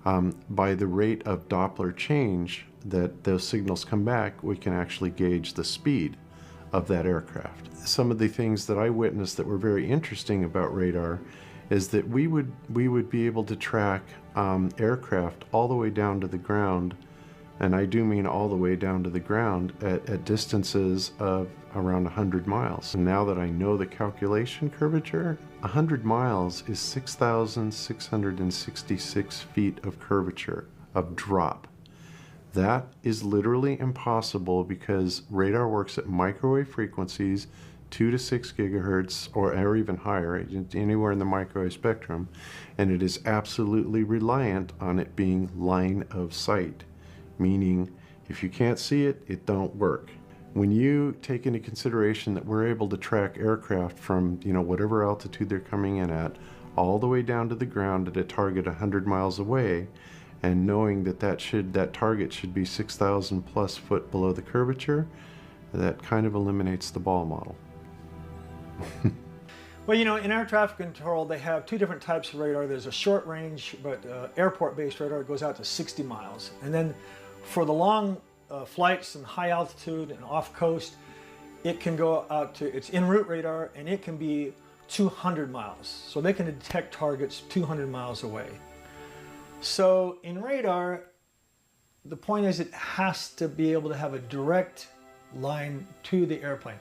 By the rate of Doppler change that those signals come back, we can actually gauge the speed of that aircraft. Some of the things that I witnessed that were very interesting about radar is that we would be able to track aircraft all the way down to the ground, and I do mean all the way down to the ground at distances of around 100 miles. And now that I know the calculation curvature, 100 miles is 6,666 feet of curvature, of drop. That is literally impossible because radar works at microwave frequencies, 2 to 6 gigahertz or even higher, anywhere in the microwave spectrum, and it is absolutely reliant on it being line of sight, meaning if you can't see it, it don't work. When you take into consideration that we're able to track aircraft from, whatever altitude they're coming in at, all the way down to the ground at a target 100 miles away, and knowing that that target should be 6,000 plus foot below the curvature, that kind of eliminates the ball model. Well, in air traffic control, they have two different types of radar. There's a short range, but airport-based radar. It goes out to 60 miles. And then for the long flights and high altitude and off coast, it can go out to, it's en route radar, and it can be 200 miles. So they can detect targets 200 miles away. So in radar, the point is it has to be able to have a direct line to the airplane.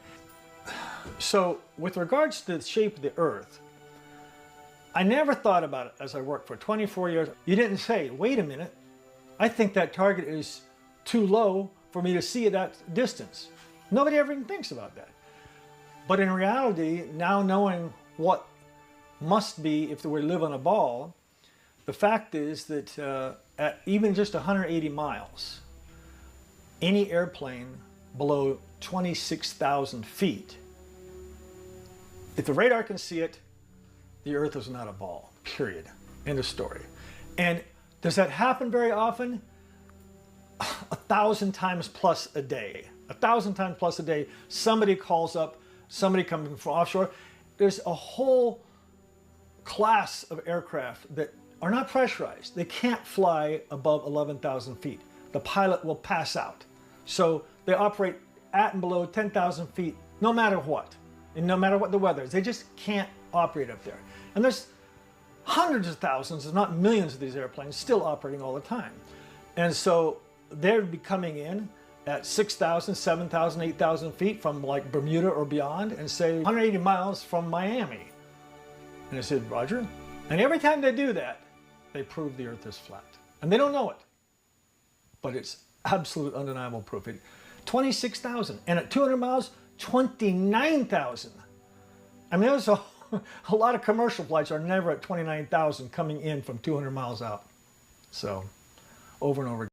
So with regards to the shape of the Earth, I never thought about it as I worked for 24 years. You didn't say, wait a minute, I think that target is too low for me to see at that distance. Nobody ever even thinks about that. But in reality, now knowing what must be if we live on a ball, the fact is that at even just 180 miles, any airplane below 26,000 feet, if the radar can see it, the Earth is not a ball, period. End of story. And does that happen very often? 1,000 times plus a day. 1,000 times plus a day, somebody calls up, somebody coming from offshore. There's a whole class of aircraft that are not pressurized. They can't fly above 11,000 feet. The pilot will pass out. So they operate at and below 10,000 feet, no matter what. And no matter what the weather is, they just can't operate up there. And there's hundreds of thousands, if not millions of these airplanes still operating all the time. And so they'd be coming in at 6,000, 7,000, 8,000 feet from like Bermuda or beyond and say 180 miles from Miami. And I said, Roger. And every time they do that, they prove the Earth is flat. And they don't know it. But it's absolute undeniable proof. 26,000. And at 200 miles, 29,000. I mean, there's a lot of commercial flights are never at 29,000 coming in from 200 miles out. So, over and over again.